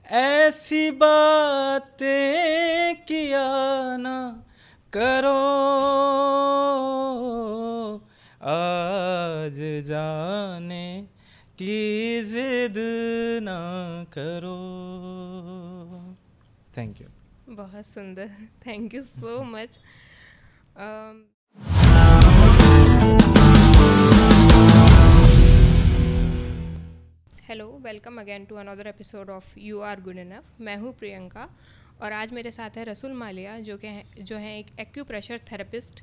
ऐसी बातें किया ना करो, आज जाने की जिद ना करो। Thank you. बहुत सुंदर। Thank you so much. Hello, welcome again to another episode of you are good enough. मैं हूँ प्रियंका और आज मेरे साथ है रसूल मालिया जो हैं एक एक्यूप्रेशर थेरेपिस्ट,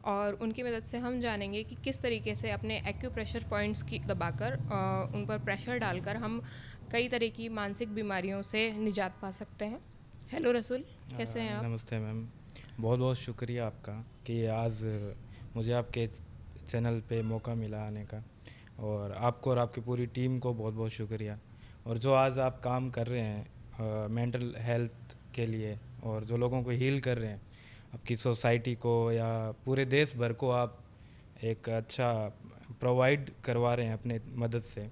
और उनकी मदद से हम जानेंगे कि किस तरीके से अपने एक्यूप्रेशर पॉइंट्स की दबाकर उन पर प्रेशर डालकर हम कई तरह की मानसिक बीमारियों से निजात पा सकते हैं। हेलो रसूल, कैसे हैं आप? नमस्ते मैम, बहुत बहुत शुक्रिया आपका कि आज मुझे आपके चैनल पे मौका मिला आने का, और आपको और आपकी पूरी टीम को बहुत बहुत शुक्रिया। और जो आज आप काम कर रहे हैं मेंटल हेल्थ के लिए, और जो लोगों को हील कर रहे हैं, आपकी सोसाइटी को या पूरे देश भर को आप एक अच्छा प्रोवाइड करवा रहे हैं अपने मदद से,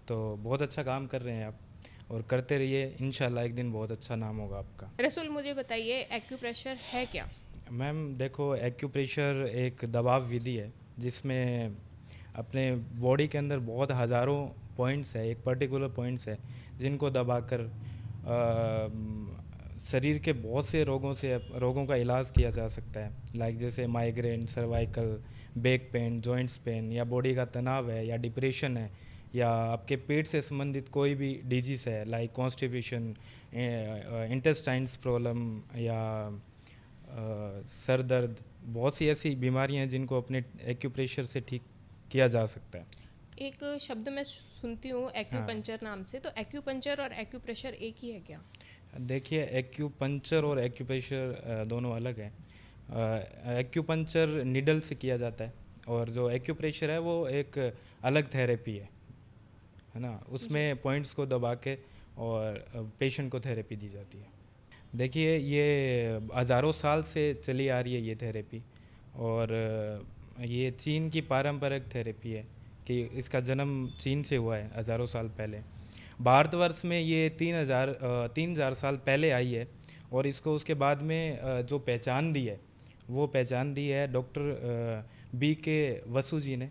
तो बहुत अच्छा काम कर रहे हैं आप, और करते रहिए। इंशाल्लाह एक दिन बहुत अच्छा नाम होगा आपका। रसूल, मुझे बताइए एक्यूप्रेशर है क्या? मैम देखो, एक्यूप्रेशर एक दबाव विधि है जिसमें अपने बॉडी के अंदर बहुत हज़ारों पॉइंट्स है, एक पर्टिकुलर पॉइंट्स है जिनको दबाकर शरीर के बहुत से रोगों का इलाज किया जा सकता है। लाइक जैसे migraine, cervical, back pain, joints pain, या बॉडी का तनाव है, या डिप्रेशन है, या आपके पेट से संबंधित कोई भी डिजीज़ है लाइक कॉन्स्टिपेशन, इंटेस्टाइन्स प्रॉब्लम, या सर दर्द। बहुत सी ऐसी बीमारियां हैं जिनको अपने एक्यूप्रेशर से ठीक किया जा सकता है। एक शब्द मैं सुनती हूँ एक्यूपंचर नाम से, तो एक्यूपंचर और एक्यूप्रेशर एक ही है क्या? देखिए, एक्यूपंचर और एक्यूप्रेशर दोनों अलग हैं। एक्यूपंचर निडल से किया जाता है, और जो एक्यूप्रेशर है वो एक अलग थेरेपी है ना। उसमें पॉइंट्स को दबा के और पेशेंट को थेरेपी दी जाती है। देखिए, ये हज़ारों साल से चली आ रही है ये थेरेपी, और ये चीन की पारंपरिक थेरेपी है कि इसका जन्म चीन से हुआ है हज़ारों साल पहले। भारतवर्ष में ये 3,000 साल पहले आई है, और इसको उसके बाद में जो पहचान दी है, वो पहचान दी है डॉक्टर बी के वसु जी ने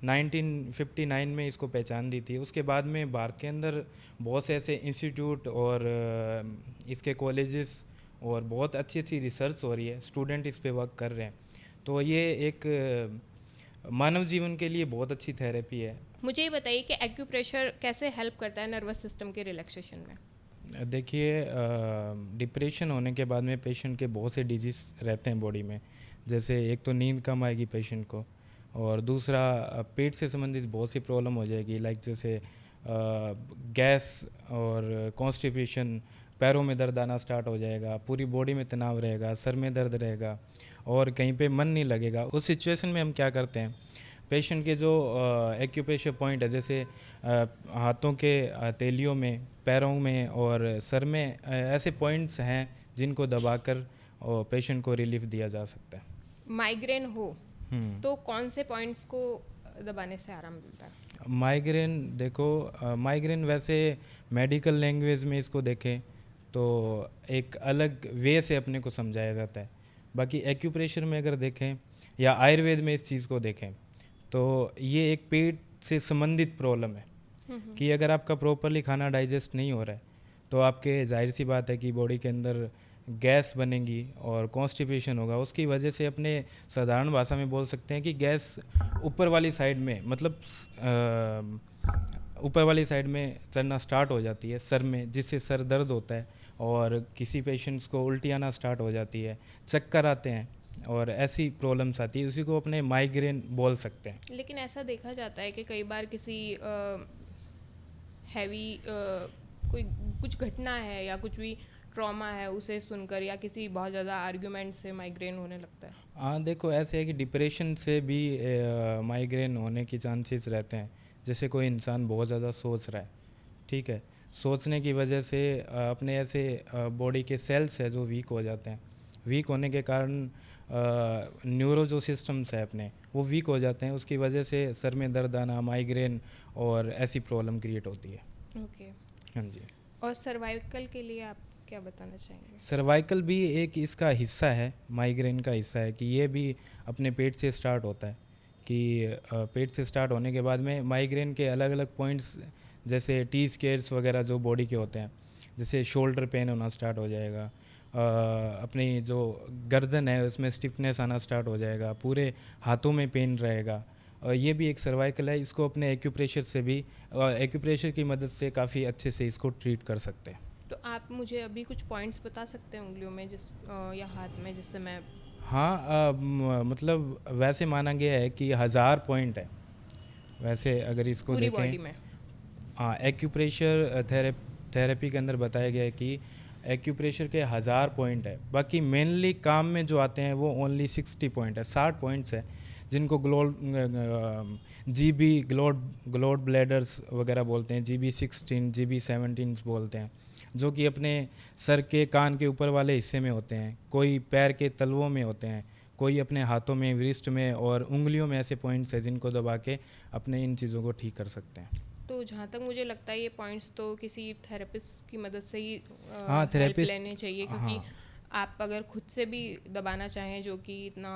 1959 में इसको पहचान दी थी। उसके बाद में भारत के अंदर बहुत से ऐसे इंस्टीट्यूट और इसके कॉलेजेस और बहुत अच्छी अच्छी रिसर्च हो रही है, स्टूडेंट इस पे वर्क कर रहे हैं। तो ये एक मानव जीवन के लिए बहुत अच्छी थेरेपी है। मुझे ये बताइए कि एक्यूप्रेशर कैसे हेल्प करता है नर्वस सिस्टम के रिलैक्सेशन में? देखिए, डिप्रेशन होने के बाद में पेशेंट के बहुत से डिजीज़ रहते हैं बॉडी में। जैसे एक तो नींद कम आएगी पेशेंट को, और दूसरा पेट से संबंधित बहुत सी प्रॉब्लम हो जाएगी, लाइक जैसे गैस और कॉन्स्टिपेशन, पैरों में दर्द आना स्टार्ट हो जाएगा, पूरी बॉडी में तनाव रहेगा, सर में दर्द रहेगा, और कहीं पे मन नहीं लगेगा। उस सिचुएशन में हम क्या करते हैं, पेशेंट के जो एक्यूप्रेशर पॉइंट है, जैसे हाथों के हथेलियों में, पैरों में और सर में, ऐसे पॉइंट्स हैं जिनको दबाकर और पेशेंट को रिलीफ दिया जा सकता है। माइग्रेन हो तो कौन से पॉइंट्स को दबाने से आराम मिलता है? माइग्रेन देखो, माइग्रेन वैसे मेडिकल लैंग्वेज में इसको देखें तो एक अलग वे से अपने को समझाया जाता है। बाकी एक्यूप्रेशर में अगर देखें या आयुर्वेद में इस चीज़ को देखें तो ये एक पेट से संबंधित प्रॉब्लम है कि अगर आपका प्रॉपरली खाना डाइजेस्ट नहीं हो रहा है तो आपके जाहिर सी बात है कि बॉडी के अंदर गैस बनेगी और कॉन्स्टिपेशन होगा। उसकी वजह से अपने साधारण भाषा में बोल सकते हैं कि गैस ऊपर वाली साइड में, मतलब ऊपर वाली साइड में चढ़ना स्टार्ट हो जाती है सर में, जिससे सर दर्द होता है, और किसी पेशेंट्स को उल्टी आना स्टार्ट हो जाती है, चक्कर आते हैं, और ऐसी प्रॉब्लम्स आती है। उसी को अपने माइग्रेन बोल सकते हैं। लेकिन ऐसा देखा जाता है कि कई बार किसी हैवी कोई कुछ घटना है या कुछ भी ट्रॉमा है उसे सुनकर, या किसी बहुत ज़्यादा आर्ग्यूमेंट से माइग्रेन होने लगता है। हाँ देखो, ऐसे है कि डिप्रेशन से भी माइग्रेन होने की चांसेस रहते हैं। जैसे कोई इंसान बहुत ज़्यादा सोच रहा है, ठीक है, सोचने की वजह से अपने ऐसे बॉडी के सेल्स है जो वीक हो जाते हैं। वीक होने के कारण न्यूरो जो सिस्टम्स है अपने, वो वीक हो जाते हैं। उसकी वजह से सर में दर्द आना, माइग्रेन और ऐसी प्रॉब्लम क्रिएट होती है। ओके। हाँ जी। और सर्वाइकल के लिए आप क्या बताना चाहेंगे? सर्वाइकल भी एक इसका हिस्सा है, माइग्रेन का हिस्सा है, कि ये भी अपने पेट से स्टार्ट होता है। कि पेट से स्टार्ट होने के बाद में माइग्रेन के अलग अलग पॉइंट्स, जैसे टी स्केयर्स वगैरह जो बॉडी के होते हैं, जैसे शोल्डर पेन होना स्टार्ट हो जाएगा, अपनी जो गर्दन है उसमें स्टिफनेस आना स्टार्ट हो जाएगा, पूरे हाथों में पेन रहेगा। और ये भी एक सर्वाइकल है। इसको अपने एक्यूप्रेशर से भी, एक्यूप्रेशर की मदद से काफ़ी अच्छे से इसको ट्रीट कर सकते हैं। तो आप मुझे अभी कुछ पॉइंट्स बता सकते हैं उंगलियों में या हाथ में, जिससे मैं हाँ, मतलब वैसे माना गया है कि 1000 पॉइंट है। वैसे अगर इसको पूरी बॉडी देखें, में? हाँ, एक्यूप्रेशर थेरेपी के अंदर बताया गया है कि एक्यूप्रेशर के 1000 पॉइंट है। बाकी मेनली काम में जो आते हैं वो ओनली 60 पॉइंट है, 60 पॉइंट्स है, जिनको ग्लोड ब्लैडर्स वगैरह बोलते हैं, GB16, GB17 बोलते हैं, जो कि अपने सर के कान के ऊपर वाले हिस्से में होते हैं, कोई पैर के तलवों में होते हैं, कोई अपने हाथों में, वृष्ट में और उंगलियों में ऐसे पॉइंट्स हैं जिनको दबा के अपने इन चीज़ों को ठीक कर सकते हैं। तो जहाँ तक मुझे लगता है ये पॉइंट्स तो किसी थेरेपिस्ट की मदद से ही हाँ, हेल्प थेरेपिस्ट, लेने चाहिए, क्योंकि हाँ, आप अगर खुद से भी दबाना चाहें जो कि इतना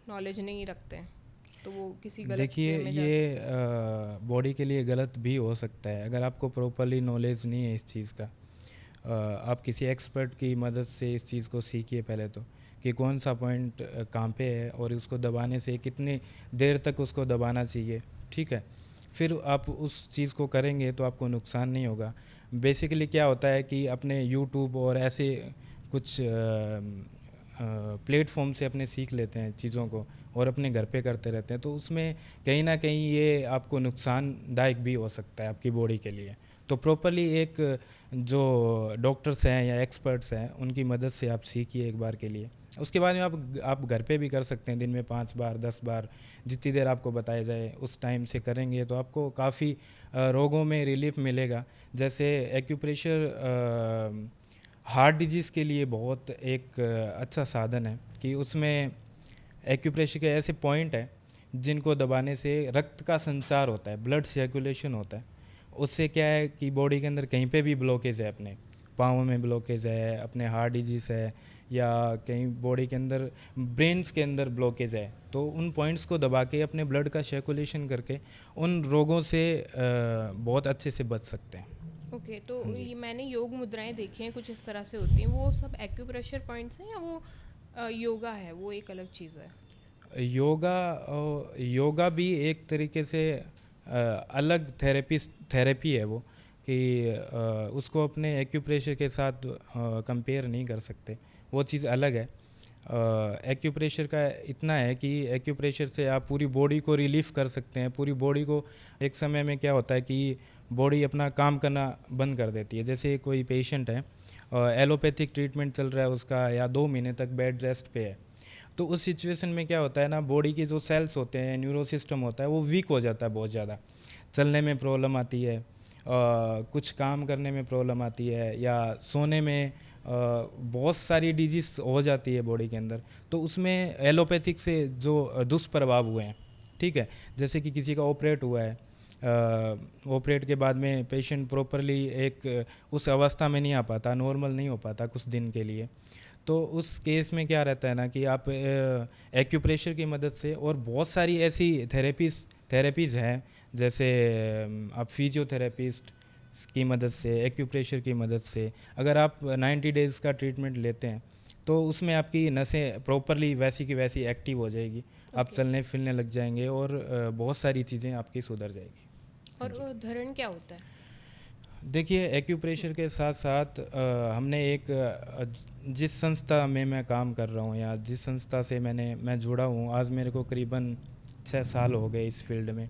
नॉलेज नहीं रखते हैं, तो वो किसी गलत देखिए वे में जा ये सकते हैं। बॉडी के लिए गलत भी हो सकता है अगर आपको प्रॉपरली नॉलेज नहीं है इस चीज़ का। आप किसी एक्सपर्ट की मदद से इस चीज़ को सीखिए पहले तो, कि कौन सा पॉइंट कहाँ पे है और उसको दबाने से कितनी देर तक उसको दबाना चाहिए, ठीक है। फिर आप उस चीज़ को करेंगे तो आपको नुकसान नहीं होगा। बेसिकली क्या होता है कि अपने यूट्यूब और ऐसे कुछ प्लेटफॉर्म से अपने सीख लेते हैं चीज़ों को और अपने घर पे करते रहते हैं, तो उसमें कहीं ना कहीं ये आपको नुकसानदायक भी हो सकता है आपकी बॉडी के लिए। तो प्रॉपरली एक जो डॉक्टर्स हैं या एक्सपर्ट्स हैं उनकी मदद से आप सीखिए एक बार के लिए। उसके बाद में आप घर पे भी कर सकते हैं, दिन में 5 बार 10 बार, जितनी देर आपको बताया जाए उस टाइम से करेंगे तो आपको काफ़ी रोगों में रिलीफ मिलेगा। जैसे एक्यूप्रेशर हार्ट डिजीज़ के लिए बहुत एक अच्छा साधन है, कि उसमें एक्यूप्रेशर के ऐसे पॉइंट हैं जिनको दबाने से रक्त का संचार होता है, ब्लड सर्कुलेशन होता है। उससे क्या है कि बॉडी के अंदर कहीं पे भी ब्लॉकेज है, अपने पाँव में ब्लॉकेज है, अपने हार्ट डिजीज़ है, या कहीं बॉडी के अंदर ब्रेन्स के अंदर ब्लॉकेज है, तो उन पॉइंट्स को दबा के अपने ब्लड का सर्कुलेशन करके उन रोगों से बहुत अच्छे से बच सकते हैं। ओके, तो हाँ जी। ये मैंने योग मुद्राएं देखी हैं, कुछ इस तरह से होती हैं, वो सब एक्यूप्रेशर पॉइंट्स हैं या वो योगा है, वो एक अलग चीज़ है? योगा भी एक तरीके से अलग थेरेपी है वो, कि उसको अपने एक्यूप्रेशर के साथ कंपेयर नहीं कर सकते, वो चीज़ अलग है। एक्यूप्रेशर का इतना है कि एक्यूप्रेशर से आप पूरी बॉडी को रिलीफ कर सकते हैं, पूरी बॉडी को। एक समय में क्या होता है कि बॉडी अपना काम करना बंद कर देती है। जैसे कोई पेशेंट है, एलोपैथिक ट्रीटमेंट चल रहा है उसका, या 2 महीने तक बेड रेस्ट पे है, तो उस सिचुएशन में क्या होता है ना, बॉडी के जो सेल्स होते हैं, न्यूरो सिस्टम होता है, वो वीक हो जाता है बहुत ज़्यादा। चलने में प्रॉब्लम आती है, कुछ काम करने में प्रॉब्लम आती है, या सोने में बहुत सारी डिजीज़ हो जाती है बॉडी के अंदर। तो उसमें एलोपैथिक से जो दुष्प्रभाव हुए हैं, ठीक है, जैसे कि किसी का ऑपरेट हुआ है, ऑपरेट के बाद में पेशेंट प्रॉपरली एक उस अवस्था में नहीं आ पाता, नॉर्मल नहीं हो पाता कुछ दिन के लिए। तो उस केस में क्या रहता है ना, कि आप एक्यूप्रेशर की मदद से, और बहुत सारी ऐसी थेरेपीज़ हैं, जैसे आप फिजियोथेरेपिस्ट की मदद से, एक्यूप्रेशर की मदद से, अगर आप 90 डेज़ का ट्रीटमेंट लेते हैं तो उसमें आपकी नसें प्रॉपरली वैसी की वैसी एक्टिव हो जाएगी, आप ओके। चलने फिरने लग जाएंगे, और बहुत सारी चीज़ें आपकी सुधर जाएगी। और धरण क्या होता है? देखिए, एक्यूप्रेशर के साथ साथ हमने एक जिस संस्था में मैं काम कर रहा हूँ, या जिस संस्था से मैं जुड़ा हूँ, आज मेरे को करीबन 6 साल हो गए इस फील्ड में।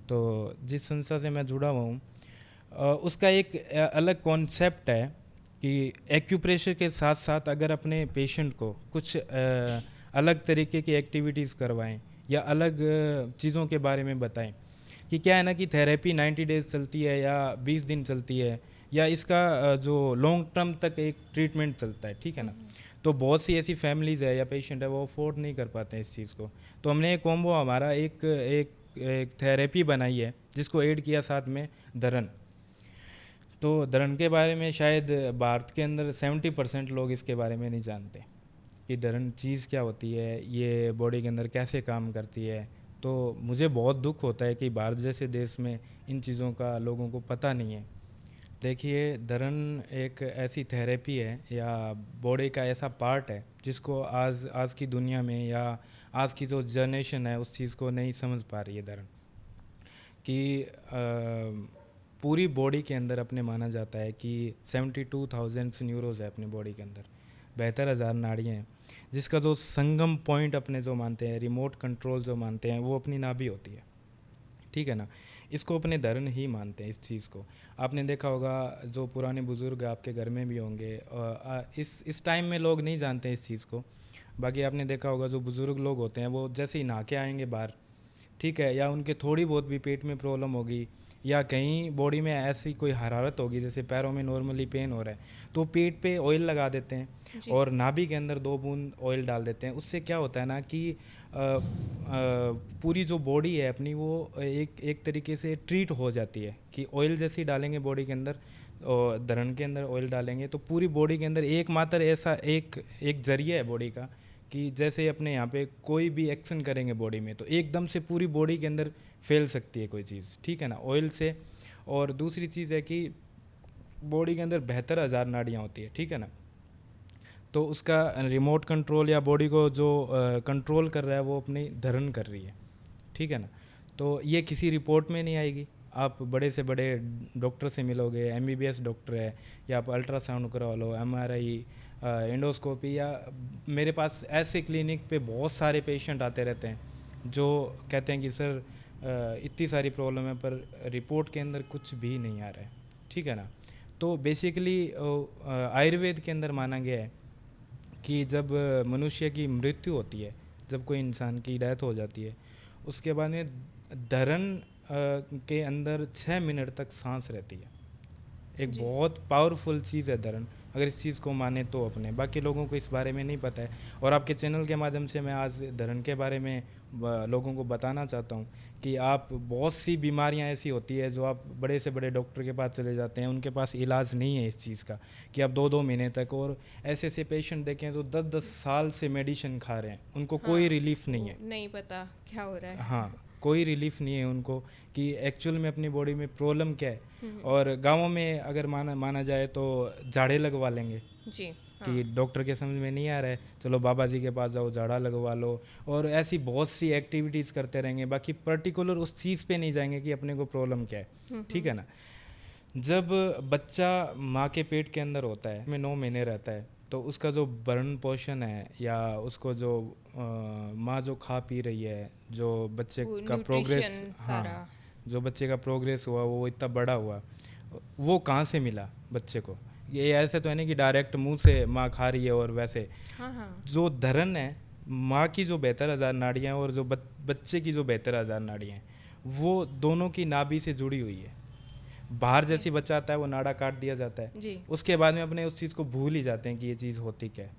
तो जिस संस्था से मैं जुड़ा हुआ हूँ, उसका एक अलग कॉन्सेप्ट है कि एक्यूप्रेशर के साथ साथ अगर अपने पेशेंट को कुछ अलग तरीके की एक्टिविटीज़ करवाएं, या अलग चीज़ों के बारे में बताएं, कि क्या है ना, कि थेरेपी 90 डेज़ चलती है या 20 दिन चलती है, या इसका जो लॉन्ग टर्म तक एक ट्रीटमेंट चलता है, ठीक है ना। तो बहुत सी ऐसी फैमिलीज़ है या पेशेंट है, वो अफोर्ड नहीं कर पाते हैं इस चीज़ को। तो हमने एक कॉम्बो, हमारा एक थेरेपी बनाई है जिसको ऐड किया साथ में धरन। तो धरण के बारे में शायद भारत के अंदर 70% लोग इसके बारे में नहीं जानते कि धरण चीज़ क्या होती है, ये बॉडी के अंदर कैसे काम करती है। तो मुझे बहुत दुख होता है कि भारत जैसे देश में इन चीज़ों का लोगों को पता नहीं है। देखिए, धरण एक ऐसी थेरेपी है या बॉडी का ऐसा पार्ट है जिसको आज आज की दुनिया में या आज की जो जनरेशन है उस चीज़ को नहीं समझ पा रही है। धरण कि पूरी बॉडी के अंदर अपने माना जाता है कि 72,000 न्यूरोज है अपनी बॉडी के अंदर, 72,000 नाड़ियाँ हैं, जिसका जो संगम पॉइंट अपने जो मानते हैं, रिमोट कंट्रोल जो मानते हैं, वो अपनी नाभि होती है। ठीक है ना, इसको अपने धरण ही मानते हैं इस चीज़ को। आपने देखा होगा जो पुराने बुज़ुर्ग आपके घर में भी होंगे, इस टाइम में लोग नहीं जानते इस चीज़ को। बाकी आपने देखा होगा जो बुज़ुर्ग लोग होते हैं वो जैसे ही नहा के आएंगे बाहर, ठीक है, या उनके थोड़ी बहुत भी पेट में प्रॉब्लम होगी या कहीं बॉडी में ऐसी कोई हरारत होगी, जैसे पैरों में नॉर्मली पेन हो रहा है, तो पेट पे ऑयल लगा देते हैं और नाभि के अंदर 2 बूंद ऑयल डाल देते हैं। उससे क्या होता है ना कि पूरी जो बॉडी है अपनी वो एक तरीके से ट्रीट हो जाती है कि ऑयल जैसे ही डालेंगे बॉडी के अंदर और धरण के अंदर ऑयल डालेंगे तो पूरी बॉडी के अंदर एकमात्र ऐसा एक जरिया है बॉडी का कि जैसे अपने यहाँ पे कोई भी एक्शन करेंगे बॉडी में तो एकदम से पूरी बॉडी के अंदर फैल सकती है कोई चीज़, ठीक है ना, ऑयल से। और दूसरी चीज़ है कि बॉडी के अंदर 72,000 नाड़ियाँ होती है, ठीक है ना, तो उसका रिमोट कंट्रोल या बॉडी को जो कंट्रोल कर रहा है वो अपनी धरण कर रही है, ठीक है ना। तो ये किसी रिपोर्ट में नहीं आएगी। आप बड़े से बड़े डॉक्टर से मिलोगे, MBBS डॉक्टर है, या आप अल्ट्रासाउंड करवा लो, MRI, एंडोस्कोपी, या मेरे पास ऐसे क्लिनिक पे बहुत सारे पेशेंट आते रहते हैं जो कहते हैं कि सर इतनी सारी प्रॉब्लम है पर रिपोर्ट के अंदर कुछ भी नहीं आ रहा है, ठीक है ना। तो बेसिकली आयुर्वेद के अंदर माना गया है कि जब मनुष्य की मृत्यु होती है, जब कोई इंसान की डेथ हो जाती है, उसके बाद में धरण के अंदर 6 मिनट तक सांस रहती है। एक बहुत पावरफुल चीज़ है धरण, अगर इस चीज़ को माने तो अपने। बाकी लोगों को इस बारे में नहीं पता है और आपके चैनल के माध्यम से मैं आज धरण के बारे में लोगों को बताना चाहता हूँ कि आप बहुत सी बीमारियाँ ऐसी होती है जो आप बड़े से बड़े डॉक्टर के पास चले जाते हैं, उनके पास इलाज नहीं है इस चीज़ का कि आप 2-2 महीने तक, और ऐसे ऐसे पेशेंट देखें जो 10-10 साल से मेडिसिन खा रहे हैं, उनको कोई रिलीफ नहीं है, नहीं पता क्या हो रहा है। हाँ, कोई रिलीफ नहीं है उनको कि एक्चुअल में अपनी बॉडी में प्रॉब्लम क्या है। और गांवों में अगर माना जाए तो झाड़े लगवा लेंगे जी, कि डॉक्टर के समझ में नहीं आ रहा है, चलो बाबा जी के पास जाओ, झाड़ा लगवा लो, और ऐसी बहुत सी एक्टिविटीज़ करते रहेंगे, बाकी पर्टिकुलर उस चीज़ पे नहीं जाएंगे कि अपने को प्रॉब्लम क्या है, ठीक है ना। जब बच्चा माँ के पेट के अंदर होता है, में 9 महीने रहता है, तो उसका जो भरण पोषण है या उसको जो माँ जो खा पी रही है, जो बच्चे का प्रोग्रेस, हाँ, जो बच्चे का प्रोग्रेस हुआ वो इतना बड़ा हुआ, वो कहाँ से मिला बच्चे को। ये ऐसे तो है नहीं कि डायरेक्ट मुंह से माँ खा रही है, और वैसे जो धरण है, माँ की जो 72,000 नाड़ियाँ और जो बच्चे की जो 72,000 नाड़ियाँ हैं, वो दोनों की नाभि से जुड़ी हुई है। बाहर जैसी बच्चा आता है वो नाड़ा काट दिया जाता है, उसके बाद में अपने उस चीज़ को भूल ही जाते हैं कि ये चीज़ होती क्या है।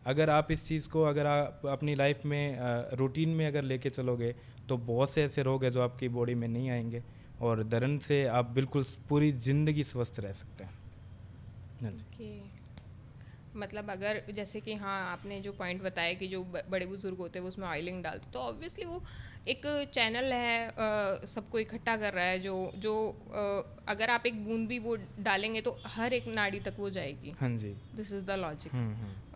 अगर आप इस चीज़ को अगर आप अपनी लाइफ में रूटीन में अगर लेके चलोगे तो बहुत से ऐसे रोग हैं जो आपकी बॉडी में नहीं आएंगे, और धरण से आप बिल्कुल पूरी ज़िंदगी स्वस्थ रह सकते हैं। मतलब अगर जैसे कि हाँ, आपने जो पॉइंट बताया कि जो बड़े बुजुर्ग होते हैं वो उसमें ऑयलिंग डालते, तो ऑब्वियसली वो एक चैनल है, सबको इकट्ठा कर रहा है, जो अगर आप एक बूंद भी वो डालेंगे तो हर एक नाड़ी तक वो जाएगी। हाँ जी, this is the logic.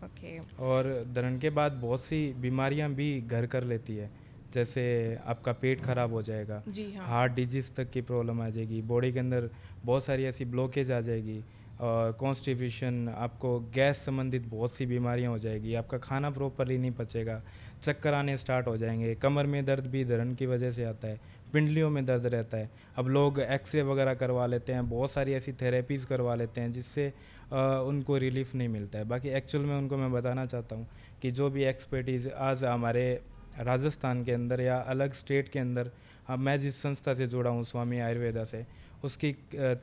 Okay. और धरण के बाद बहुत सी बीमारियां भी घर कर लेती है, जैसे आपका पेट खराब हो जाएगा, जी हाँ, हार्ट डिजीज़ तक की प्रॉब्लम आ जाएगी, बॉडी के अंदर बहुत सारी ऐसी ब्लॉकेज आ जाएगी, और कॉन्स्टिपेशन, आपको गैस संबंधित बहुत सी बीमारियां हो जाएगी, आपका खाना प्रॉपरली नहीं पचेगा, चक्कर आने स्टार्ट हो जाएंगे, कमर में दर्द भी धरण की वजह से आता है, पिंडलियों में दर्द रहता है। अब लोग एक्सरे वगैरह करवा लेते हैं, बहुत सारी ऐसी थेरेपीज़ करवा लेते हैं जिससे उनको रिलीफ नहीं मिलता है। बाकी एक्चुअल में उनको मैं बताना चाहता हूँ कि जो भी एक्सपर्टीज़ आज हमारे राजस्थान के अंदर या अलग स्टेट के अंदर, मैं जिस संस्था से जुड़ा हूँ स्वामी आयुर्वेदा से, उसकी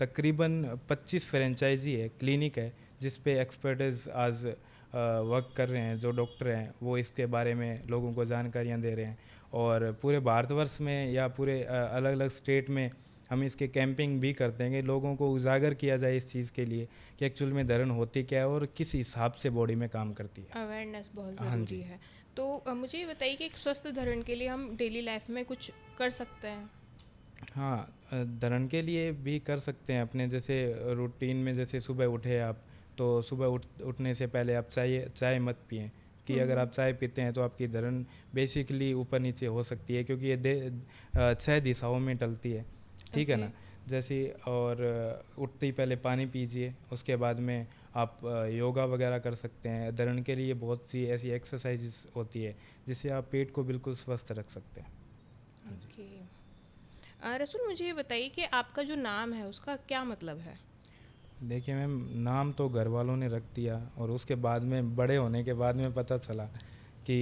तकरीबन 25 फ्रेंचाइजी है, क्लिनिक है, जिस पे एक्सपर्टीज़ आज वर्क कर रहे हैं, जो डॉक्टर हैं वो इसके बारे में लोगों को जानकारियाँ दे रहे हैं, और पूरे भारतवर्ष में या पूरे अलग अलग स्टेट में हम इसके कैंपिंग भी करते हैं कि लोगों को उजागर किया जाए इस चीज़ के लिए कि एक्चुअल में धरण होती क्या है और किस हिसाब से बॉडी में काम करती है। अवेयरनेस बहुत हाँ ज़रूरी जी। है। तो मुझे ये बताइए कि एक स्वस्थ धरण के लिए हम डेली लाइफ में कुछ कर सकते हैं? हाँ, धरण के लिए भी कर सकते हैं अपने जैसे रूटीन में। जैसे सुबह उठे आप, तो सुबह उठने से पहले आप चाय चाय मत पिएं, कि अगर आप चाय पीते हैं तो आपकी धरण बेसिकली ऊपर नीचे हो सकती है, क्योंकि ये 6 दिशाओं में टलती है, ठीक है ओके। ना। जैसे और उठते ही पहले पानी पीजिए, उसके बाद में आप योगा वगैरह कर सकते हैं। धरण के लिए बहुत सी ऐसी एक्सरसाइज होती है जिससे आप पेट को बिल्कुल स्वस्थ रख सकते हैं। हाँ जी। ओके। रसूल, मुझे ये बताइए कि आपका जो नाम है उसका क्या मतलब है? देखिए मैम, नाम तो घर वालों ने रख दिया और उसके बाद में बड़े होने के बाद में पता चला कि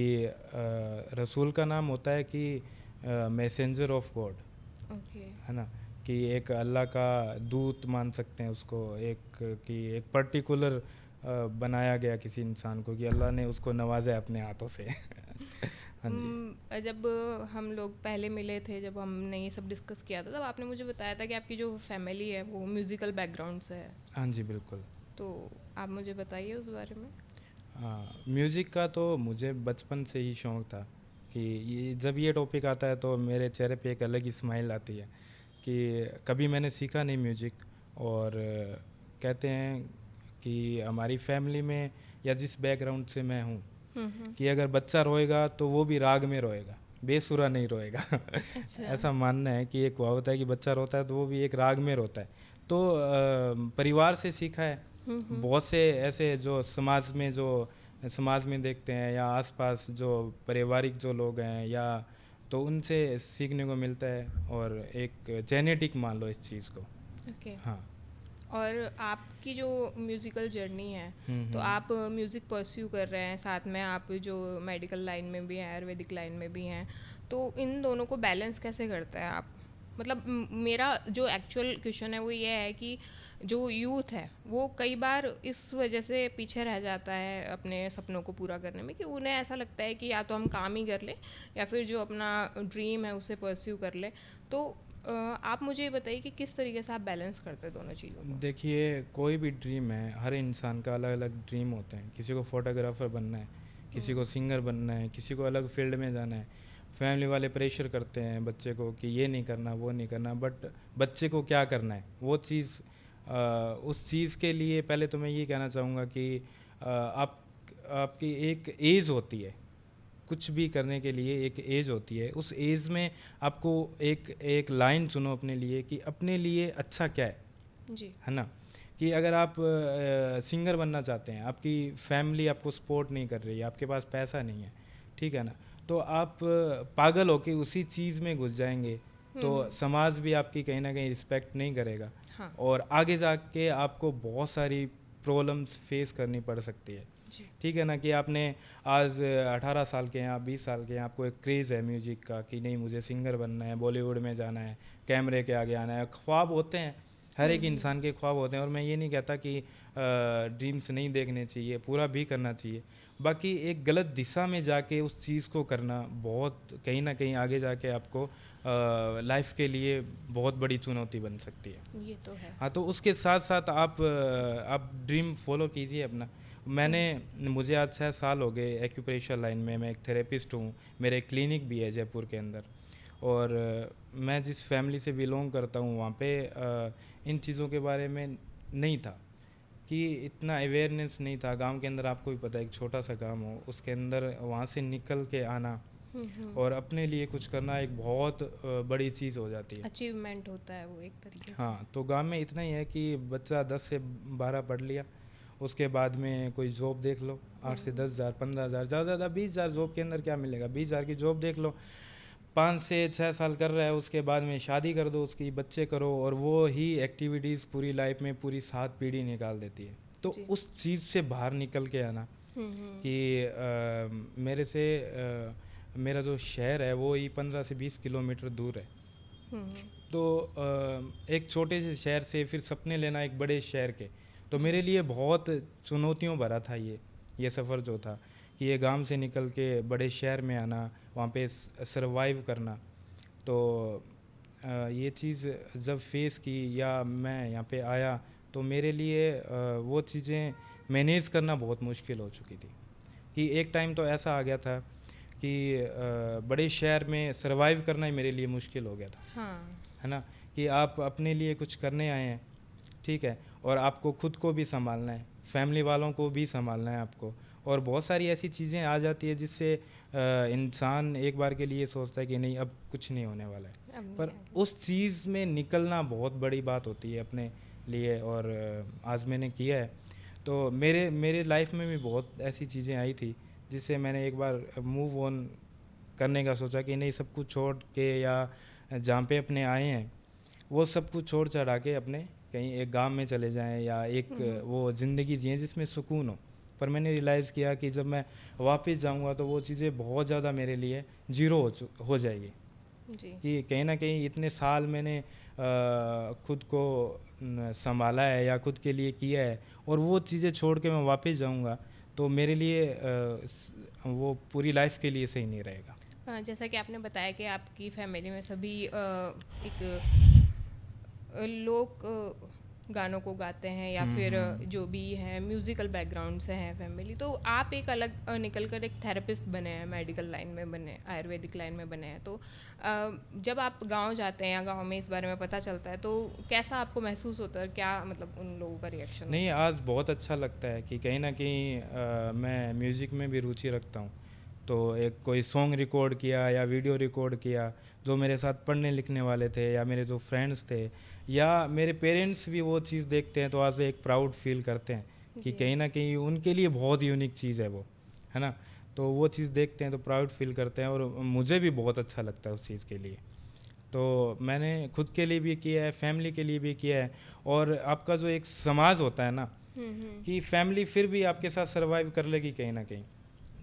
रसूल का नाम होता है कि मैसेंजर ऑफ गॉड, ओके। है ना, कि एक अल्लाह का दूत मान सकते हैं उसको। एक कि एक पर्टिकुलर बनाया गया किसी इंसान को कि अल्लाह ने उसको नवाजा है अपने हाथों से। हाँ जी। जब हम लोग पहले मिले थे, जब हमने ये सब डिस्कस किया था, तब आपने मुझे बताया था कि आपकी जो फैमिली है वो म्यूज़िकल बैकग्राउंड से है। हाँ जी, बिल्कुल। तो आप मुझे बताइए उस बारे में। हाँ, म्यूज़िक का तो मुझे बचपन से ही शौक़ था कि ये जब ये टॉपिक आता है तो मेरे चेहरे पे एक अलग ही स्माइल आती है कि कभी मैंने सीखा नहीं म्यूज़िक। और कहते हैं कि हमारी फैमिली में या जिस बैकग्राउंड से मैं हूँ कि अगर बच्चा रोएगा तो वो भी राग में रोएगा, बेसुरा नहीं रोएगा। अच्छा। ऐसा मानना है कि एक कहावत है कि बच्चा रोता है तो वो भी एक राग में रोता है। तो परिवार से सीखा है। बहुत से ऐसे जो समाज में देखते हैं या आसपास जो पारिवारिक जो लोग हैं, या तो उनसे सीखने को मिलता है, और एक जेनेटिक मान लो इस चीज़ को। ओके। हाँ। और आपकी जो म्यूज़िकल जर्नी है, तो हम्म। आप म्यूज़िक परस्यू कर रहे हैं, साथ में आप जो मेडिकल लाइन में भी हैं, आयुर्वेदिक लाइन में भी हैं, तो इन दोनों को बैलेंस कैसे करते हैं आप? मतलब मेरा जो एक्चुअल क्वेश्चन है वो ये है कि जो यूथ है वो कई बार इस वजह से पीछे रह जाता है अपने सपनों को पूरा करने में, कि उन्हें ऐसा लगता है कि या तो हम काम ही कर लें या फिर जो अपना ड्रीम है उसे परस्यू कर लें। तो आप मुझे ये बताइए कि किस तरीके से आप बैलेंस करते हैं दोनों चीज़ों को? देखिए, कोई भी ड्रीम है, हर इंसान का अलग अलग ड्रीम होते हैं। किसी को फोटोग्राफर बनना है, किसी को सिंगर बनना है, किसी को अलग फील्ड में जाना है। फैमिली वाले प्रेशर करते हैं बच्चे को कि ये नहीं करना, वो नहीं करना, बट बच्चे को क्या करना है वो चीज़, उस चीज़ के लिए पहले तो मैं ये कहना चाहूँगा कि आपकी एक एज होती है, कुछ भी करने के लिए एक एज होती है। उस एज में आपको एक एक लाइन चुनो अपने लिए कि अपने लिए अच्छा क्या जी। है ना। कि अगर आप सिंगर बनना चाहते हैं, आपकी फैमिली आपको सपोर्ट नहीं कर रही है, आपके पास पैसा नहीं है, ठीक है ना, तो आप पागल होके उसी चीज़ में घुस जाएंगे तो समाज भी आपकी कहीं ना कहीं रिस्पेक्ट नहीं करेगा। हाँ। और आगे जाके आपको बहुत सारी प्रॉब्लम्स फेस करनी पड़ सकती है, जी। ठीक है ना। कि आपने आज 18 साल के हैं, आप 20 साल के हैं, आपको एक क्रेज़ है म्यूजिक का कि नहीं मुझे सिंगर बनना है, बॉलीवुड में जाना है, कैमरे के आगे आना है। ख्वाब होते हैं, हर एक इंसान के ख्वाब होते हैं, और मैं ये नहीं कहता कि ड्रीम्स नहीं देखने चाहिए, पूरा भी करना चाहिए। बाकी एक गलत दिशा में जाके उस चीज़ को करना बहुत कहीं ना कहीं आगे जाके आपको लाइफ के लिए बहुत बड़ी चुनौती बन सकती है। ये तो है। हाँ, तो उसके साथ साथ आप ड्रीम फॉलो कीजिए अपना। मुझे आज 6 साल हो गए एक्यूप्रेशर लाइन में, मैं एक थेरेपिस्ट हूँ, मेरे क्लिनिक भी है जयपुर के अंदर। और मैं जिस फैमिली से बिलोंग करता हूँ वहाँ पे इन चीज़ों के बारे में नहीं था, कि इतना अवेयरनेस नहीं था। गांव के अंदर आपको भी पता है, एक छोटा सा गांव हो, उसके अंदर वहाँ से निकल के आना और अपने लिए कुछ करना एक बहुत बड़ी चीज़ हो जाती है, अचीवमेंट होता है वो एक तरीके से। हाँ। तो गांव में इतना ही है कि बच्चा 10 से 12 पढ़ लिया, उसके बाद में कोई जॉब देख लो, 8 से 10,000, 15,000, ज़्यादा ज़्यादा 20,000। जॉब के अंदर क्या मिलेगा, 20,000 की जॉब देख लो, 5 से 6 साल कर रहा है, उसके बाद में शादी कर दो उसकी, बच्चे करो, और वो ही एक्टिविटीज़ पूरी लाइफ में पूरी 7 पीढ़ी निकाल देती है। तो उस चीज़ से बाहर निकल के आना कि मेरे से मेरा जो शहर है वो ही 15 से 20 किलोमीटर दूर है। तो एक छोटे से शहर से फिर सपने लेना एक बड़े शहर के, तो मेरे लिए बहुत चुनौतियों भरा था ये सफ़र जो था, कि ये गांव से निकल के बड़े शहर में आना, वहाँ पे सरवाइव करना। तो ये चीज़ जब फेस की या मैं यहाँ पे आया तो मेरे लिए वो चीज़ें मैनेज करना बहुत मुश्किल हो चुकी थी। कि एक टाइम तो ऐसा आ गया था कि बड़े शहर में सरवाइव करना ही मेरे लिए मुश्किल हो गया था, हाँ। है ना? कि आप अपने लिए कुछ करने आए हैं, ठीक है, और आपको खुद को भी संभालना है, फैमिली वालों को भी संभालना है आपको, और बहुत सारी ऐसी चीज़ें आ जाती है जिससे इंसान एक बार के लिए सोचता है कि नहीं अब कुछ नहीं होने वाला है, अब नहीं पर आगे। उस चीज़ में निकलना बहुत बड़ी बात होती है अपने लिए। और आज मैंने किया है, तो मेरे मेरे लाइफ में भी बहुत ऐसी चीज़ें आई थी जिससे मैंने एक बार मूव ऑन करने का सोचा कि नहीं सब कुछ छोड़ के, या जहाँ पे अपने आए हैं वो सब कुछ छोड़ चढ़ा के अपने कहीं एक गांव में चले जाएं, या एक वो ज़िंदगी जिएं जिसमें सुकून हो। पर मैंने रियलाइज़ किया कि जब मैं वापस जाऊंगा तो वो चीज़ें बहुत ज़्यादा मेरे लिए ज़ीरो हो जाएगी। जी। कि कहीं ना कहीं इतने साल मैंने खुद को संभाला है या खुद के लिए किया है, और वो चीज़ें छोड़ के मैं वापस जाऊंगा तो मेरे लिए वो पूरी लाइफ के लिए सही नहीं रहेगा। जैसा कि आपने बताया कि आपकी फैमिली में सभी एक लोक गानों को गाते हैं या फिर जो भी है म्यूज़िकल बैकग्राउंड से हैं फैमिली, तो आप एक अलग निकल कर एक थेरेपिस्ट बने हैं, मेडिकल लाइन में बने, आयुर्वेदिक लाइन में बने हैं। तो जब आप गांव जाते हैं या गांव में इस बारे में पता चलता है तो कैसा आपको महसूस होता है, क्या मतलब उन लोगों का रिएक्शन? नहीं, आज बहुत अच्छा लगता है कि कहीं ना कहीं मैं म्यूज़िक में भी रुचि रखता हूँ, तो एक कोई सॉन्ग रिकॉर्ड किया या वीडियो रिकॉर्ड किया, जो मेरे साथ पढ़ने लिखने वाले थे या मेरे जो फ्रेंड्स थे या मेरे पेरेंट्स भी वो चीज़ देखते हैं तो आज एक प्राउड फील करते हैं कि कहीं ना कहीं उनके लिए बहुत यूनिक चीज़ है वो, है ना? तो वो चीज़ देखते हैं तो प्राउड फील करते हैं, और मुझे भी बहुत अच्छा लगता है उस चीज़ के लिए। तो मैंने खुद के लिए भी किया है, फैमिली के लिए भी किया है, और आपका जो एक समाज होता है ना, कि फैमिली फिर भी आपके साथ सरवाइव कर लेगी कहीं ना कहीं।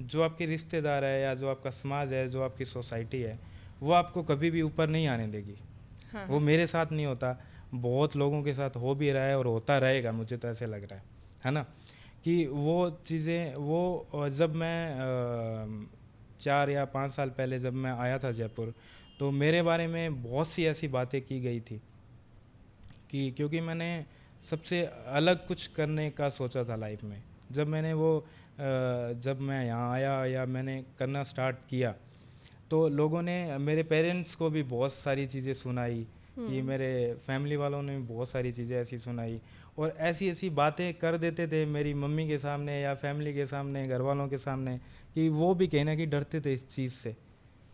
जो आपके रिश्तेदार है या जो आपका समाज है, जो आपकी सोसाइटी है, वो आपको कभी भी ऊपर नहीं आने देगी। हाँ, वो मेरे साथ नहीं होता, बहुत लोगों के साथ हो भी रहा है और होता रहेगा, मुझे तो ऐसे लग रहा है ना? कि वो चीज़ें वो जब मैं 4 या 5 साल पहले जब मैं आया था जयपुर, तो मेरे बारे में बहुत सी ऐसी बातें की गई थी कि क्योंकि मैंने सबसे अलग कुछ करने का सोचा था लाइफ में। जब मैंने वो जब मैं यहाँ आया या मैंने करना स्टार्ट किया तो लोगों ने, मेरे पेरेंट्स को भी बहुत सारी चीज़ें सुनाई, कि मेरे फैमिली वालों ने भी बहुत सारी चीज़ें ऐसी सुनाई, और ऐसी ऐसी बातें कर देते थे मेरी मम्मी के सामने या फैमिली के सामने, घर वालों के सामने, कि वो भी कहीं ना कहीं डरते थे इस चीज़ से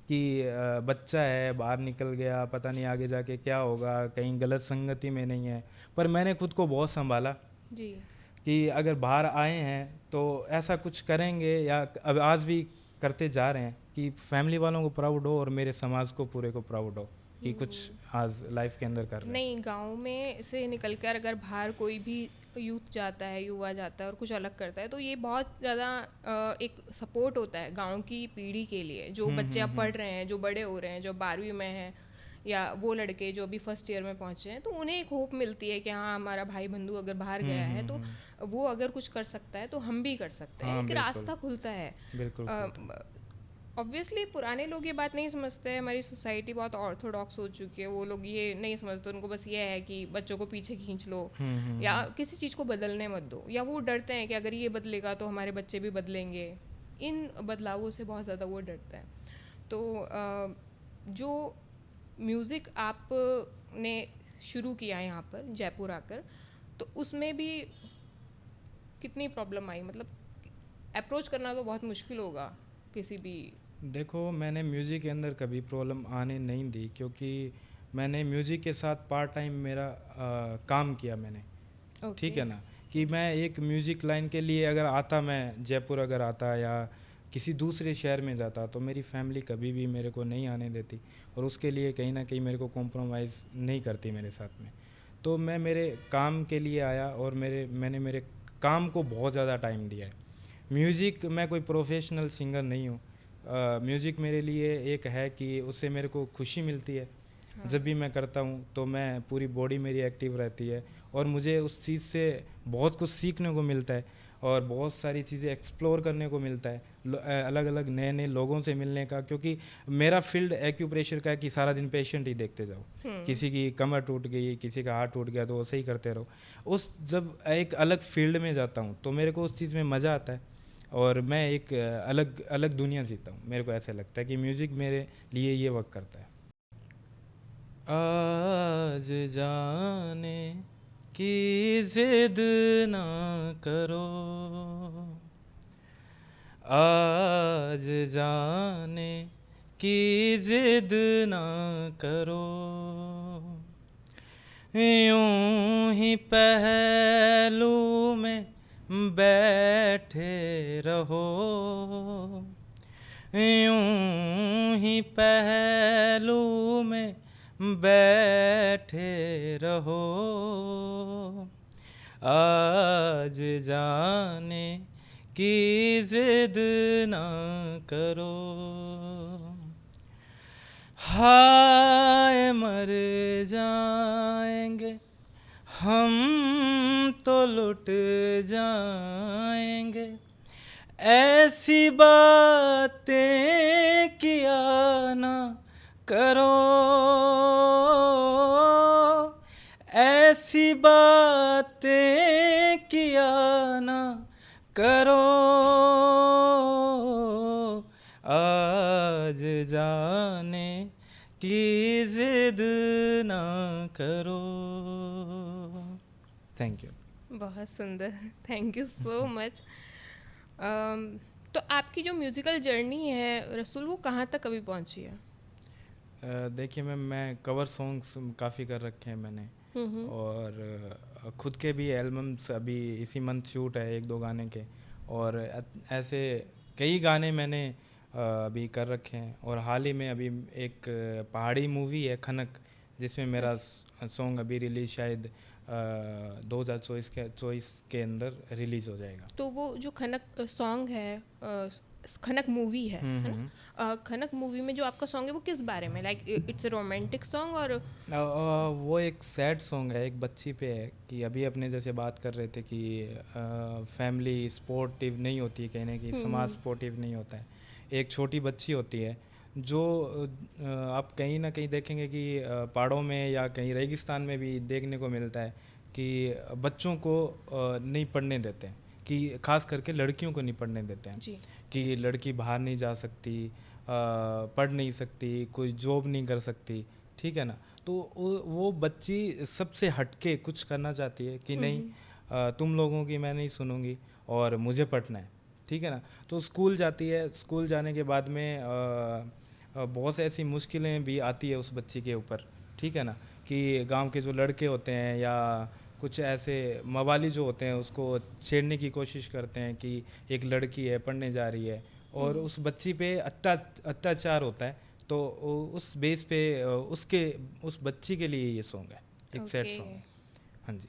कि बच्चा है, बाहर निकल गया, पता नहीं आगे जाके क्या होगा, कहीं गलत संगति में नहीं है। पर मैंने खुद को बहुत संभाला जी। कि अगर बाहर आए हैं तो ऐसा कुछ करेंगे, या अब आज भी करते जा रहे हैं, कि फैमिली वालों को प्राउड हो और मेरे समाज को पूरे को प्राउड हो कि कुछ आज लाइफ के अंदर कर रहे हैं। नहीं, गांव में से निकलकर अगर बाहर कोई भी यूथ जाता है, युवा जाता है और कुछ अलग करता है, तो ये बहुत ज़्यादा एक सपोर्ट होता है गांव की पीढ़ी के लिए। जो बच्चे अब पढ़ रहे हैं, जो बड़े हो रहे हैं, जो 12वीं में हैं, या वो लड़के जो अभी फर्स्ट ईयर में पहुंचे हैं, तो उन्हें एक होप मिलती है कि हाँ, हमारा भाई बंधु अगर बाहर गया है तो वो अगर कुछ कर सकता है तो हम भी कर सकते हैं। हाँ, एक बिल्कुल। रास्ता खुलता है। बिल्कुल। ऑब्वियसली पुराने लोग ये बात नहीं समझते हैं, हमारी सोसाइटी बहुत ऑर्थोडॉक्स हो चुकी है, वो लोग ये नहीं समझते, उनको बस ये है कि बच्चों को पीछे खींच लो या किसी चीज़ को बदलने मत दो, या वो डरते हैं कि अगर ये बदलेगा तो हमारे बच्चे भी बदलेंगे। इन बदलावों से बहुत ज़्यादा वो डरते हैं। तो जो म्यूज़िक आपने शुरू किया यहाँ पर जयपुर आकर, तो उसमें भी कितनी प्रॉब्लम आई? मतलब अप्रोच करना तो बहुत मुश्किल होगा किसी भी। देखो, मैंने म्यूज़िक के अंदर कभी प्रॉब्लम आने नहीं दी, क्योंकि मैंने म्यूज़िक के साथ पार्ट टाइम मेरा काम किया मैंने। ठीक है ना? कि मैं एक म्यूज़िक लाइन के लिए अगर आता, मैं जयपुर अगर आता या किसी दूसरे शहर में जाता, तो मेरी फैमिली कभी भी मेरे को नहीं आने देती, और उसके लिए कहीं ना कहीं मेरे को कॉम्प्रोमाइज़ नहीं करती मेरे साथ में। तो मैं मेरे काम के लिए आया, और मैंने मेरे काम को बहुत ज़्यादा टाइम दिया है। म्यूज़िक, मैं कोई प्रोफेशनल सिंगर नहीं हूँ। म्यूज़िक मेरे लिए एक है कि उससे मेरे को खुशी मिलती है, जब भी मैं करता हूँ तो मैं पूरी बॉडी मेरी एक्टिव रहती है और मुझे उस चीज़ से बहुत कुछ सीखने को मिलता है और बहुत सारी चीज़ें एक्सप्लोर करने को मिलता है, अलग अलग नए नए लोगों से मिलने का, क्योंकि मेरा फील्ड एक्यूप्रेशर का है कि सारा दिन पेशेंट ही देखते जाओ। किसी की कमर टूट गई, किसी का हाथ टूट गया तो वैसे ही करते रहो। उस जब एक अलग फील्ड में जाता हूँ तो मेरे को उस चीज़ में मज़ा आता है और मैं एक अलग अलग दुनिया जीता हूँ। मेरे को ऐसा लगता है कि म्यूज़िक मेरे लिए ये वर्क करता है। आज जाने की जिद ना करो, आज जाने की जिद ना करो, यूं ही पहलू में बैठे रहो, यूं ही पहलू में बैठे रहो, आज जाने की जिद ना करो। हाय मर जाएंगे हम तो लुट जाएंगे, ऐसी बातें किया ना करो, ऐसी बातें किया ना करो, आज जाने की जिद ना करो। Thank you. बहुत सुंदर, थैंक यू सो मच। तो आपकी जो म्यूज़िकल जर्नी है रसूल, वो कहाँ तक अभी पहुँची है? देखिए मैम, मैं कवर सॉन्ग्स काफ़ी कर रखे हैं मैंने और खुद के भी एल्बम्स अभी इसी मंथ शूट है 1-2 गाने के, और ऐसे कई गाने मैंने अभी कर रखे हैं। और हाल ही में अभी एक पहाड़ी मूवी है खनक, जिसमें मेरा सॉन्ग अभी रिलीज शायद 2024 के अंदर रिलीज हो जाएगा। तो वो जो खनक सॉन्ग है, खनक मूवी है ना? खनक मूवी में जो आपका सॉन्ग है वो किस बारे में, like it's a romantic song और वो एक सैड सॉन्ग है, एक बच्ची पे है कि अभी अपने जैसे बात कर रहे थे कि फैमिली सपोर्टिव नहीं होती है, कहने की समाज सपोर्टिव नहीं होता है। एक छोटी बच्ची होती है जो आप कहीं ना कहीं देखेंगे कि पहाड़ों में या कहीं रेगिस्तान में भी देखने को मिलता है कि बच्चों को नहीं पढ़ने देते हैं, कि खास करके लड़कियों को नहीं पढ़ने देते हैं जी। कि लड़की बाहर नहीं जा सकती, पढ़ नहीं सकती, कोई जॉब नहीं कर सकती, ठीक है ना। तो वो बच्ची सबसे हटके कुछ करना चाहती है कि नहीं, तुम लोगों की मैं नहीं सुनूंगी और मुझे पढ़ना है, ठीक है ना। तो स्कूल जाती है, स्कूल जाने के बाद में बहुत से ऐसी मुश्किलें भी आती है उस बच्ची के ऊपर, ठीक है ना, कि गांव के जो लड़के होते हैं या कुछ ऐसे मवाली जो होते हैं उसको छेड़ने की कोशिश करते हैं कि एक लड़की है, पढ़ने जा रही है, और उस बच्ची पे अत्याचार होता है। तो उस बेस पे उस बच्ची के लिए ये सॉन्ग है, एक सैड सॉन्ग है। हाँ जी।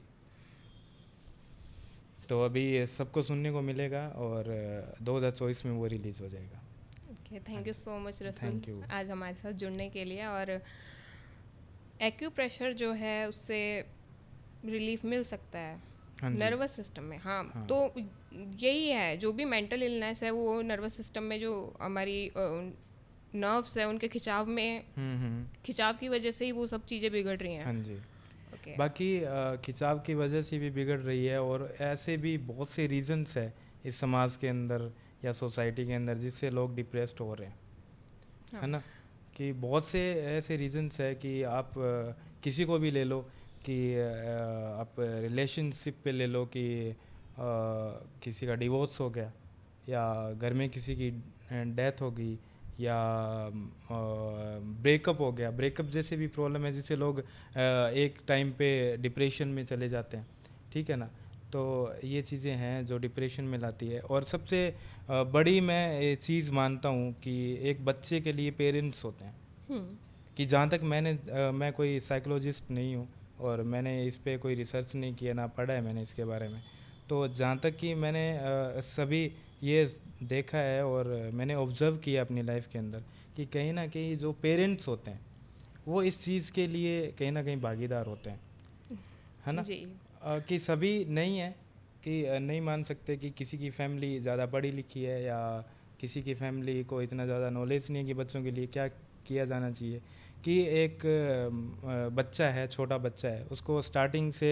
तो अभी सबको सुनने को मिलेगा और 2024 में वो रिलीज़ हो जाएगा। Okay, thank you so much रसूल, थैंक यू आज हमारे साथ जुड़ने के लिए। और एक्यूप्रेशर जो है उससे रिलीफ मिल सकता है नर्वस सिस्टम में। हाँ, तो यही है, जो भी मेंटल इलनेस है वो नर्वस सिस्टम में जो हमारी नर्व्स है उनके खिंचाव में खिंचाव की वजह से ही वो सब चीज़ें बिगड़ रही हैं। हाँ जी। बाकी खिंचाव की वजह से भी बिगड़ रही है, और ऐसे भी बहुत से रीजंस है इस समाज के अंदर या सोसाइटी के अंदर जिससे लोग डिप्रेस्ड हो रहे हैं, है ना। कि बहुत से ऐसे रीजंस है कि आप किसी को भी ले लो, कि आप रिलेशनशिप पे ले लो कि किसी का डिवोर्स हो गया, या घर में किसी की डेथ हो गई, या ब्रेकअप हो गया। ब्रेकअप जैसे भी प्रॉब्लम है जिससे लोग एक टाइम पे डिप्रेशन में चले जाते हैं, ठीक है ना। तो ये चीज़ें हैं जो डिप्रेशन में लाती है। और सबसे बड़ी मैं ये चीज़ मानता हूँ कि एक बच्चे के लिए पेरेंट्स होते हैं। कि जहाँ तक मैं कोई साइकोलॉजिस्ट नहीं हूँ और मैंने इस पे कोई रिसर्च नहीं किया, ना पढ़ा है मैंने इसके बारे में। तो जहाँ तक कि मैंने सभी ये देखा है और मैंने ऑब्ज़र्व किया अपनी लाइफ के अंदर कि कहीं ना कहीं जो पेरेंट्स होते हैं वो इस चीज़ के लिए कहीं ना कहीं भागीदार होते हैं, है ना। जी। कि सभी नहीं है कि नहीं मान सकते कि किसी की फैमिली ज़्यादा पढ़ी लिखी है या किसी की फैमिली को इतना ज़्यादा नॉलेज नहीं है कि बच्चों के लिए क्या किया जाना चाहिए। कि एक बच्चा है, छोटा बच्चा है, उसको स्टार्टिंग से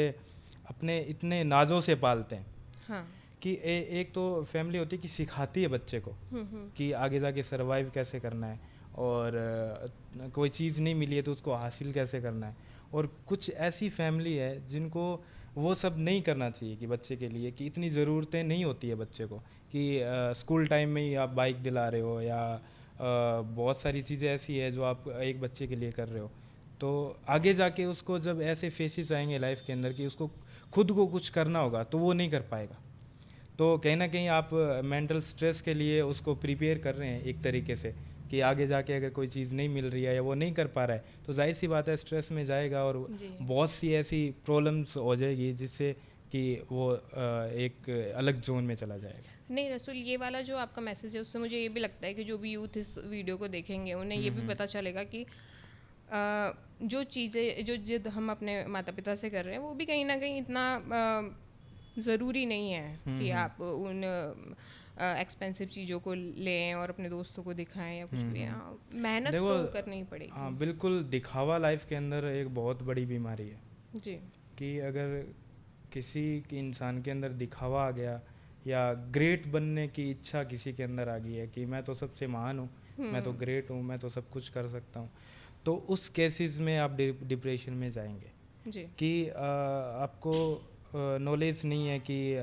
अपने इतने नाज़ों से पालते हैं हाँ। कि एक तो फैमिली होती है कि सिखाती है बच्चे को कि आगे जाके सरवाइव कैसे करना है, और कोई चीज़ नहीं मिली है तो उसको हासिल कैसे करना है। और कुछ ऐसी फैमिली है जिनको वो सब नहीं करना चाहिए कि बच्चे के लिए, कि इतनी ज़रूरतें नहीं होती है बच्चे को कि स्कूल टाइम में ही आप बाइक दिला रहे हो या बहुत सारी चीज़ें ऐसी है जो आप एक बच्चे के लिए कर रहे हो। तो आगे जाके उसको जब ऐसे फेसेस आएंगे लाइफ के अंदर कि उसको खुद को कुछ करना होगा तो वो नहीं कर पाएगा। तो कहीं ना कहीं आप मेंटल स्ट्रेस के लिए उसको प्रिपेयर कर रहे हैं एक तरीके से, कि आगे जाके अगर कोई चीज़ नहीं मिल रही है या वो नहीं कर पा रहा है तो जाहिर सी बात है स्ट्रेस में जाएगा और जी। बहुत सी ऐसी प्रॉब्लम्स हो जाएगी जिससे कि वो एक अलग जोन में चला जाएगा। नहीं रसूल, ये वाला जो आपका मैसेज है उससे मुझे ये भी लगता है कि जो भी यूथ इस वीडियो को देखेंगे उन्हें ये भी पता चलेगा कि जो चीज़ें जो जिद हम अपने माता पिता से कर रहे हैं वो भी कहीं ना कहीं इतना ज़रूरी नहीं है कि आप उन एक्सपेंसिव चीज़ों को लें और अपने दोस्तों को दिखाएं या कुछ भी। हाँ, मेहनत देखो, तो करनी ही पड़ेगी। हाँ बिल्कुल, दिखावा लाइफ के अंदर एक बहुत बड़ी बीमारी है। जी। कि अगर किसी के इंसान के अंदर दिखावा आ गया या ग्रेट बनने की इच्छा किसी के अंदर आ गई है कि मैं तो सबसे महान हूँ, मैं तो ग्रेट हूँ, मैं तो सब कुछ कर सकता हूँ, तो उस केसेस में आप डिप्रेशन में जाएंगे। जी। कि आपको नॉलेज नहीं है कि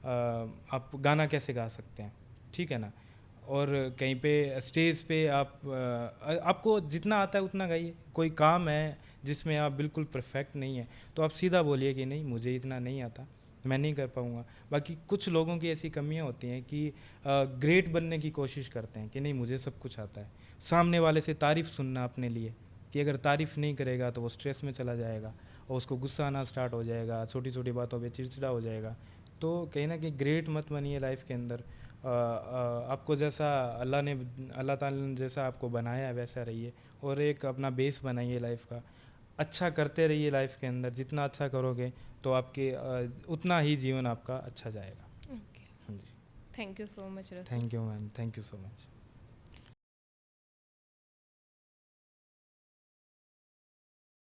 आप गाना कैसे गा सकते हैं, ठीक है ना। और कहीं पे स्टेज पे आपको जितना आता है उतना गाइए। कोई काम है जिसमें आप बिल्कुल परफेक्ट नहीं है तो आप सीधा बोलिए कि नहीं मुझे इतना नहीं आता, मैं नहीं कर पाऊँगा। बाकी कुछ लोगों की ऐसी कमियां होती हैं कि ग्रेट बनने की कोशिश करते हैं कि नहीं मुझे सब कुछ आता है। सामने वाले से तारीफ़ सुनना अपने लिए, कि अगर तारीफ़ नहीं करेगा तो वो स्ट्रेस में चला जाएगा और उसको गुस्सा आना स्टार्ट हो जाएगा, छोटी छोटी बातों पे चिड़चिड़ा हो जाएगा। तो कहीं ना कहीं ग्रेट मत बनिए लाइफ के अंदर। आपको जैसा अल्लाह ताला ने जैसा आपको बनाया है वैसा रहिए और एक अपना बेस बनाइए लाइफ का। अच्छा करते रहिए लाइफ के अंदर, जितना अच्छा करोगे तो आपके उतना ही जीवन आपका अच्छा जाएगा। ओके, हाँ जी, थैंक यू सो मच रसूल। Thank you ma'am, thank you so much.